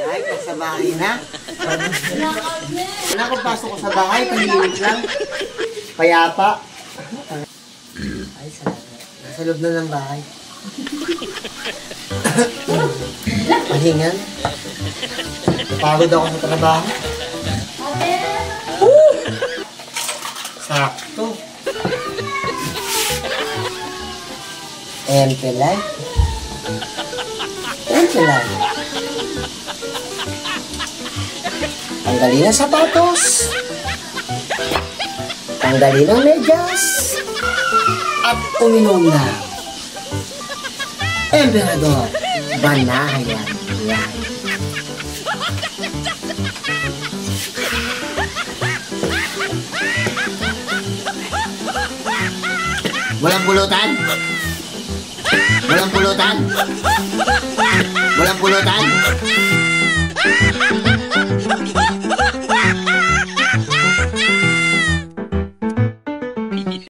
Ay, sa bahay na. Wala kung pasok ko sa bahay, tahimik lang. Payapa. Ay, salamat. Nasa loob na ng bahay. Pahingan. Pagod ako sa trabaho. Sakto. Empelay. Empelay. Tanggalin ang sapatos. Tanggalin ang medyas. At uminom na. Emperador. Banayan. Yan. Walang pulutan? Walang pulutan? Walang pulutan?